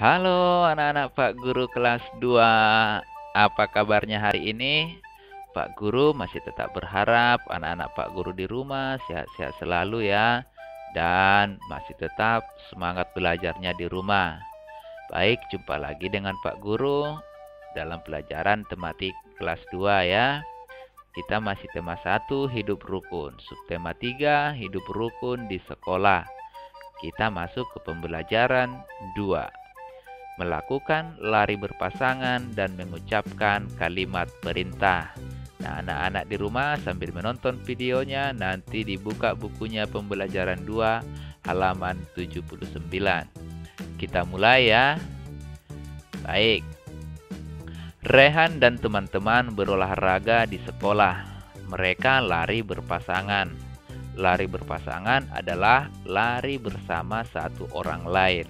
Halo anak-anak Pak Guru kelas 2. Apa kabarnya hari ini? Pak Guru masih tetap berharap anak-anak Pak Guru di rumah sehat-sehat selalu ya. Dan masih tetap semangat belajarnya di rumah. Baik, jumpa lagi dengan Pak Guru dalam pelajaran tematik kelas 2 ya. Kita masih tema 1, hidup rukun. Subtema 3, hidup rukun di sekolah. Kita masuk ke pembelajaran 2. Melakukan lari berpasangan dan mengucapkan kalimat perintah. Nah, anak-anak di rumah sambil menonton videonya, nanti dibuka bukunya pembelajaran 2 halaman 79. Kita mulai ya. Baik. Rehan dan teman-teman berolahraga di sekolah. Mereka lari berpasangan. Lari berpasangan adalah lari bersama satu orang lain.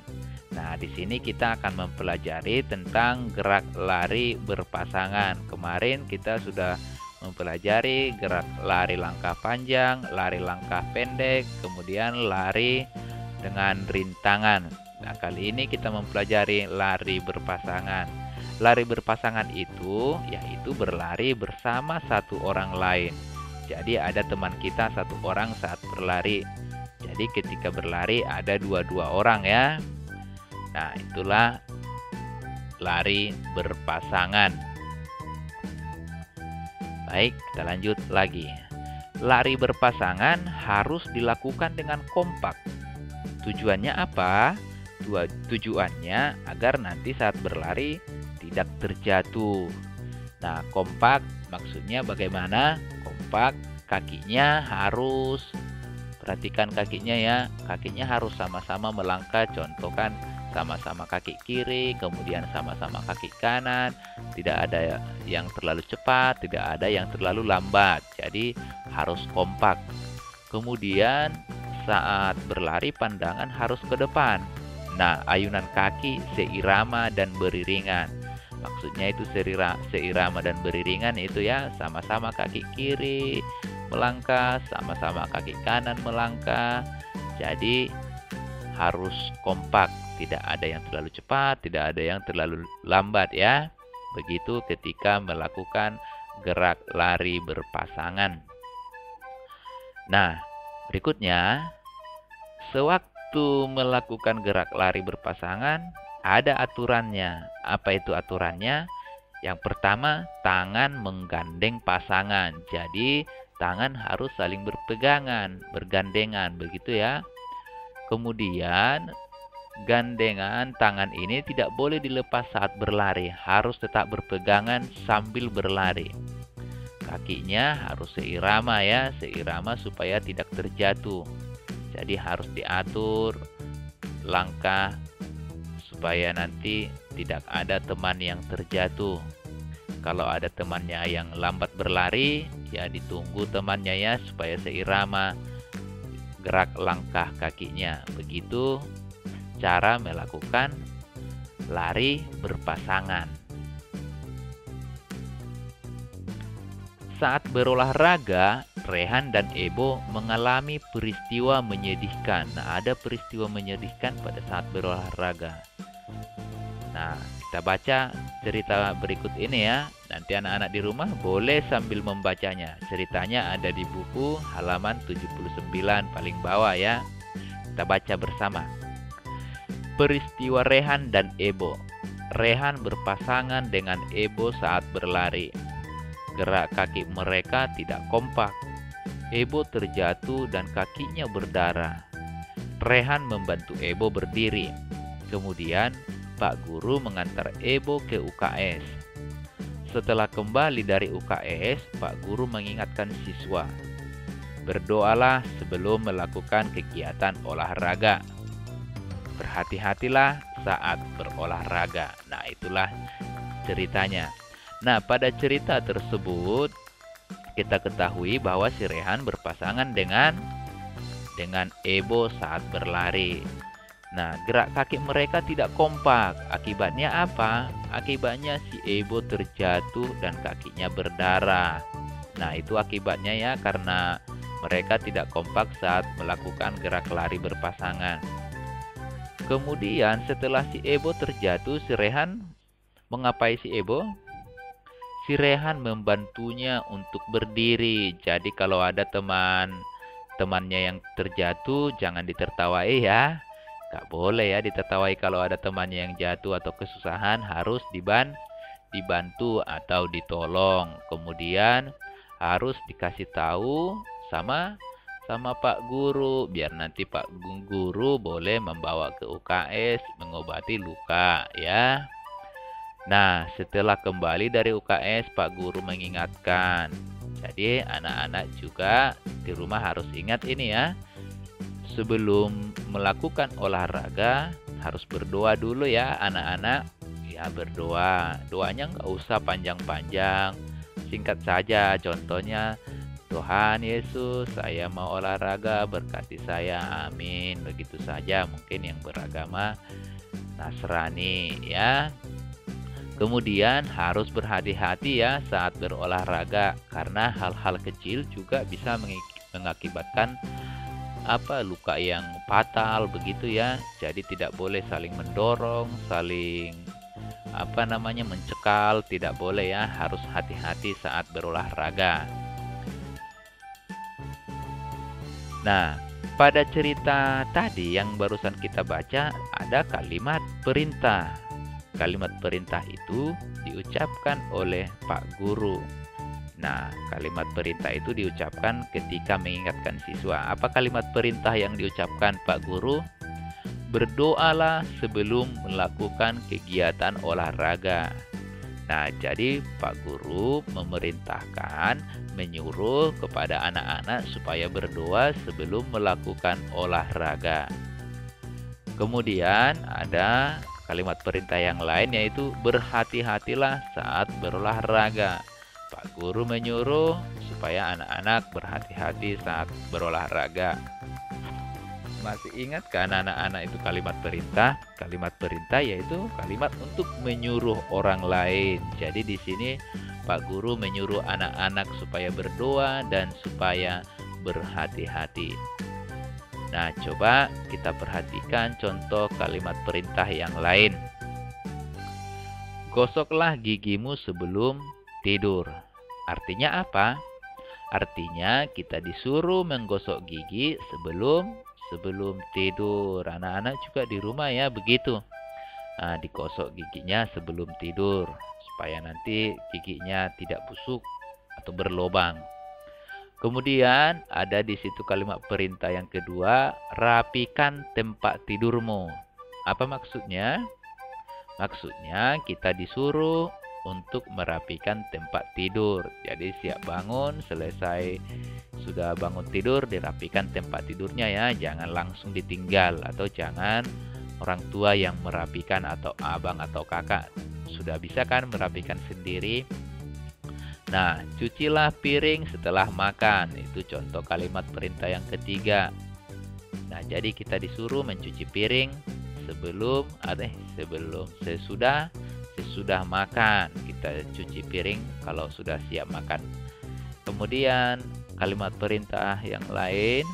Nah, di sini kita akan mempelajari tentang gerak lari berpasangan. Kemarin kita sudah mempelajari gerak lari langkah panjang, lari langkah pendek, kemudian lari dengan rintangan. Nah, kali ini kita mempelajari lari berpasangan. Lari berpasangan itu yaitu berlari bersama satu orang lain. Jadi ada teman kita satu orang saat berlari. Jadi ketika berlari ada dua orang ya. Nah, itulah lari berpasangan. Baik, kita lanjut lagi. Lari berpasangan harus dilakukan dengan kompak. Tujuannya apa? Tujuannya agar nanti saat berlari tidak terjatuh. Nah, kompak maksudnya bagaimana? Kompak, kakinya harus, perhatikan kakinya ya. Kakinya harus sama-sama melangkah, contohkan sama-sama kaki kiri, kemudian sama-sama kaki kanan. Tidak ada yang terlalu cepat, tidak ada yang terlalu lambat. Jadi harus kompak. Kemudian saat berlari pandangan harus ke depan. Nah, ayunan kaki seirama dan beriringan. Maksudnya itu seirama dan beriringan itu ya, sama-sama kaki kiri melangkah, sama-sama kaki kanan melangkah. Jadi harus kompak, tidak ada yang terlalu cepat, tidak ada yang terlalu lambat ya. Begitu ketika melakukan gerak lari berpasangan. Nah, berikutnya, sewaktu melakukan gerak lari berpasangan, ada aturannya. Apa itu aturannya? Yang pertama, tangan menggandeng pasangan. Jadi, tangan harus saling berpegangan, bergandengan, begitu ya. Kemudian, gandengan tangan ini tidak boleh dilepas saat berlari, harus tetap berpegangan sambil berlari. Kakinya harus seirama ya, seirama supaya tidak terjatuh. Jadi harus diatur langkah supaya nanti tidak ada teman yang terjatuh. Kalau ada temannya yang lambat berlari, ya ditunggu temannya ya supaya seirama gerak langkah kakinya. Begitu cara melakukan lari berpasangan. Saat berolahraga, Rehan dan Ebo mengalami peristiwa menyedihkan. Nah, ada peristiwa menyedihkan pada saat berolahraga. Nah, kita baca cerita berikut ini ya. Nanti anak-anak di rumah boleh sambil membacanya. Ceritanya ada di buku halaman 79 paling bawah ya. Kita baca bersama. Peristiwa Rehan dan Ebo. Rehan berpasangan dengan Ebo saat berlari. Gerak kaki mereka tidak kompak. Ebo terjatuh dan kakinya berdarah. Rehan membantu Ebo berdiri. Kemudian Pak Guru mengantar Ebo ke UKS. Setelah kembali dari UKS, Pak Guru mengingatkan siswa, berdoalah sebelum melakukan kegiatan olahraga. Berhati-hatilah saat berolahraga. Nah, itulah ceritanya. Nah, pada cerita tersebut kita ketahui bahwa si Rehan berpasangan dengan Ebo saat berlari. Nah, gerak kaki mereka tidak kompak. Akibatnya apa? Akibatnya si Ebo terjatuh dan kakinya berdarah. Nah, itu akibatnya ya, karena mereka tidak kompak saat melakukan gerak lari berpasangan. Kemudian setelah si Ebo terjatuh, si Rehan mengapai si Ebo? Si Rehan membantunya untuk berdiri. Jadi kalau ada temannya yang terjatuh, jangan ditertawai ya. Gak boleh ya ditertawai kalau ada temannya yang jatuh atau kesusahan, harus dibantu atau ditolong. Kemudian harus dikasih tahu sama Pak Guru, biar nanti Pak Guru boleh membawa ke UKS mengobati luka ya. Nah, setelah kembali dari UKS, Pak Guru mengingatkan. Jadi anak-anak juga di rumah harus ingat ini ya. Sebelum melakukan olahraga harus berdoa dulu ya anak-anak. Ya, berdoa. Doanya nggak usah panjang-panjang, singkat saja. Contohnya, Tuhan Yesus, saya mau olahraga, berkati saya, amin. Begitu saja, mungkin yang beragama Nasrani ya. Kemudian harus berhati-hati ya saat berolahraga, karena hal-hal kecil juga bisa mengakibatkan luka yang fatal begitu ya. Jadi tidak boleh saling mendorong, saling mencekal, tidak boleh ya. Harus hati-hati saat berolahraga. Nah, pada cerita tadi yang barusan kita baca ada kalimat perintah. Kalimat perintah itu diucapkan oleh Pak Guru. Nah, kalimat perintah itu diucapkan ketika mengingatkan siswa. Apa kalimat perintah yang diucapkan Pak Guru? Berdoalah sebelum melakukan kegiatan olahraga. Nah, jadi Pak Guru menyuruh kepada anak-anak supaya berdoa sebelum melakukan olahraga. Kemudian ada kalimat perintah yang lain, yaitu berhati-hatilah saat berolahraga. Pak Guru menyuruh supaya anak-anak berhati-hati saat berolahraga. Masih ingat kan anak-anak itu kalimat perintah? Kalimat perintah yaitu kalimat untuk menyuruh orang lain. Jadi di sini Pak Guru menyuruh anak-anak supaya berdoa dan supaya berhati-hati. Nah, coba kita perhatikan contoh kalimat perintah yang lain. Gosoklah gigimu sebelum tidur. Artinya apa? Artinya kita disuruh menggosok gigi sebelum tidur. Anak-anak juga di rumah ya begitu. Nah, digosok giginya sebelum tidur supaya nanti giginya tidak busuk atau berlubang. Kemudian ada di situ kalimat perintah yang kedua, rapikan tempat tidurmu. Apa maksudnya? Maksudnya kita disuruh untuk merapikan tempat tidur. Jadi siap bangun, selesai sudah bangun tidur, dirapikan tempat tidurnya ya. Jangan langsung ditinggal, atau jangan orang tua yang merapikan atau abang atau kakak. Sudah bisa kan merapikan sendiri. Nah, cucilah piring setelah makan. Itu contoh kalimat perintah yang ketiga. Nah, jadi kita disuruh mencuci piring sesudah makan. Kita cuci piring kalau sudah siap makan. Kemudian kalimat perintah yang lain,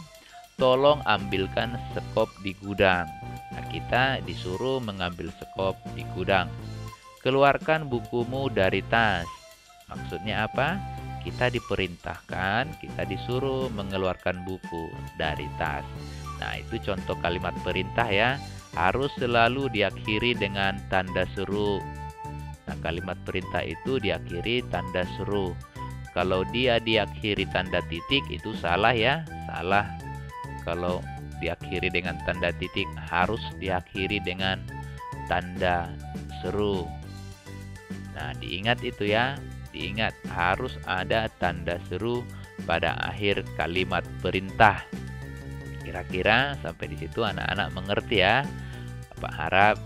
tolong ambilkan sekop di gudang. Nah, kita disuruh mengambil sekop di gudang. Keluarkan bukumu dari tas. Maksudnya apa? Kita diperintahkan, kita disuruh mengeluarkan buku dari tas. Nah, itu contoh kalimat perintah ya. Harus selalu diakhiri dengan tanda seru. Nah, kalimat perintah itu diakhiri tanda seru. Kalau dia diakhiri tanda titik itu salah ya, salah. Kalau diakhiri dengan tanda titik, harus diakhiri dengan tanda seru. Nah, diingat itu ya. Diingat, harus ada tanda seru pada akhir kalimat perintah. Kira-kira sampai di situ anak-anak mengerti ya. Bapak harap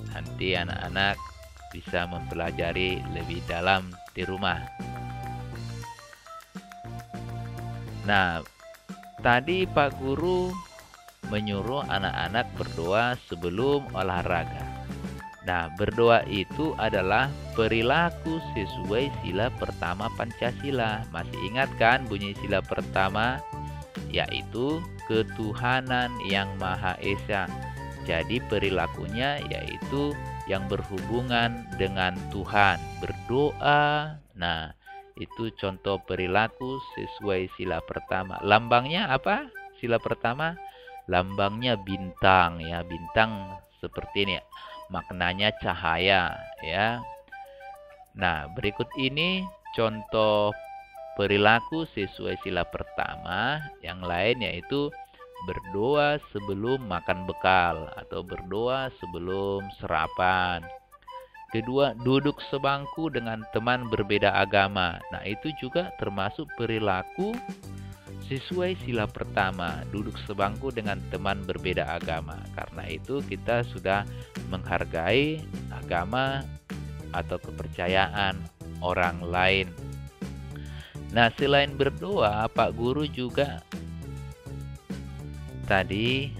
nanti anak-anak bisa mempelajari lebih dalam di rumah. Nah, tadi Pak Guru menyuruh anak-anak berdoa sebelum olahraga. Nah, berdoa itu adalah perilaku sesuai sila pertama Pancasila. Masih ingat kan bunyi sila pertama? Yaitu ketuhanan yang Maha Esa. Jadi perilakunya yaitu yang berhubungan dengan Tuhan, berdoa. Nah, itu contoh perilaku sesuai sila pertama. Lambangnya apa? Sila pertama, lambangnya bintang ya, bintang seperti ini. Maknanya cahaya ya. Nah, berikut ini contoh perilaku sesuai sila pertama. Yang lain yaitu berdoa sebelum makan bekal atau berdoa sebelum sarapan. Kedua, duduk sebangku dengan teman berbeda agama. Nah, itu juga termasuk perilaku sesuai sila pertama, duduk sebangku dengan teman berbeda agama. Karena itu kita sudah menghargai agama atau kepercayaan orang lain. Nah, selain berdoa, Pak Guru juga tadi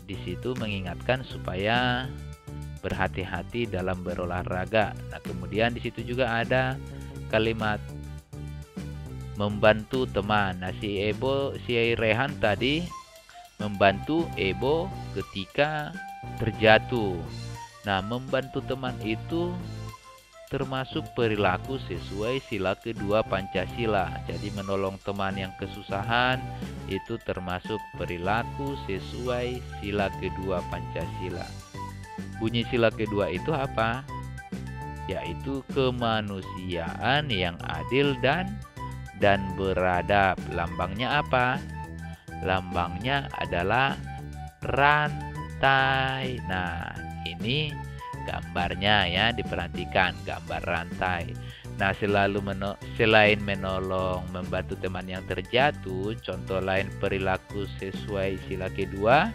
di situ mengingatkan supaya berhati-hati dalam berolahraga. Nah, kemudian di situ juga ada kalimat membantu teman. Nah, si Rehan tadi membantu Ebo ketika terjatuh. Nah, membantu teman itu termasuk perilaku sesuai sila kedua Pancasila. Jadi menolong teman yang kesusahan itu termasuk perilaku sesuai sila kedua Pancasila. Bunyi sila kedua itu apa? Yaitu kemanusiaan yang adil dan beradab. Lambangnya apa? Lambangnya adalah rantai. Nah, ini gambarnya ya, diperhatikan gambar rantai. Nah, selain menolong membantu teman yang terjatuh, contoh lain perilaku sesuai sila kedua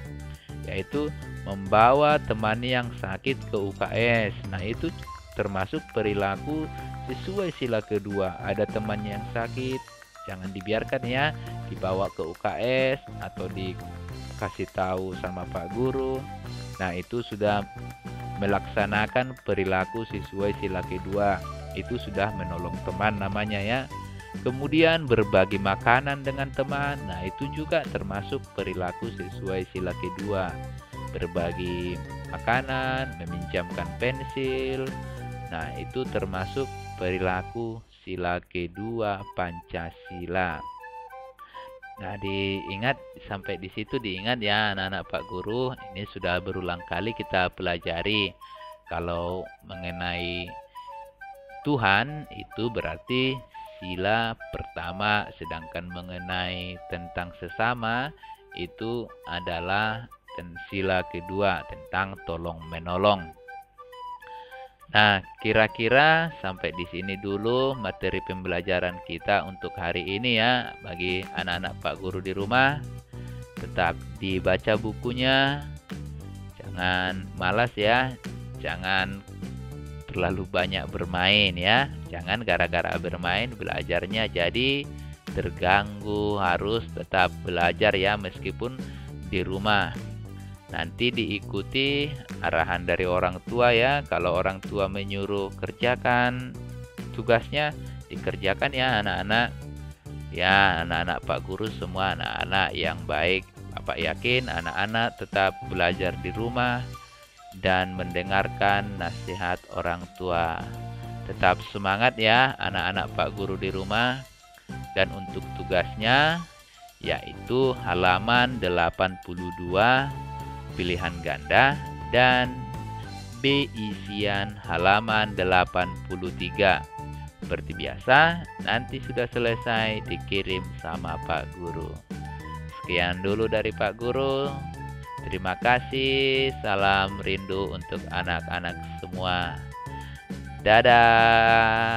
yaitu membawa teman yang sakit ke UKS. Nah, itu termasuk perilaku sesuai sila kedua. Ada teman yang sakit, jangan dibiarkan ya, dibawa ke UKS atau dikasih tahu sama Pak Guru. Nah, itu sudah melaksanakan perilaku sesuai sila kedua. Itu sudah menolong teman namanya ya. Kemudian berbagi makanan dengan teman. Nah, itu juga termasuk perilaku sesuai sila kedua. Berbagi makanan, meminjamkan pensil. Nah, itu termasuk perilaku sila kedua Pancasila. Nah, diingat sampai di situ, diingat ya anak-anak Pak Guru. Ini sudah berulang kali kita pelajari. Kalau mengenai Tuhan itu berarti sila pertama, sedangkan mengenai tentang sesama itu adalah sila kedua tentang tolong menolong. Nah, kira-kira sampai di sini dulu materi pembelajaran kita untuk hari ini ya. Bagi anak-anak Pak Guru di rumah, tetap dibaca bukunya. Jangan malas ya. Jangan terlalu banyak bermain ya. Jangan gara-gara bermain belajarnya jadi terganggu. Harus tetap belajar ya meskipun di rumah. Nanti diikuti arahan dari orang tua ya. Kalau orang tua menyuruh kerjakan tugasnya, dikerjakan ya anak-anak. Ya, anak-anak Pak Guru semua anak-anak yang baik. Bapak yakin anak-anak tetap belajar di rumah dan mendengarkan nasihat orang tua. Tetap semangat ya anak-anak Pak Guru di rumah. Dan untuk tugasnya yaitu halaman 82 pilihan ganda dan B isian halaman 83. Seperti biasa, nanti sudah selesai dikirim sama Pak Guru. Sekian dulu dari Pak Guru. Terima kasih. Salam rindu untuk anak-anak semua. Dadah.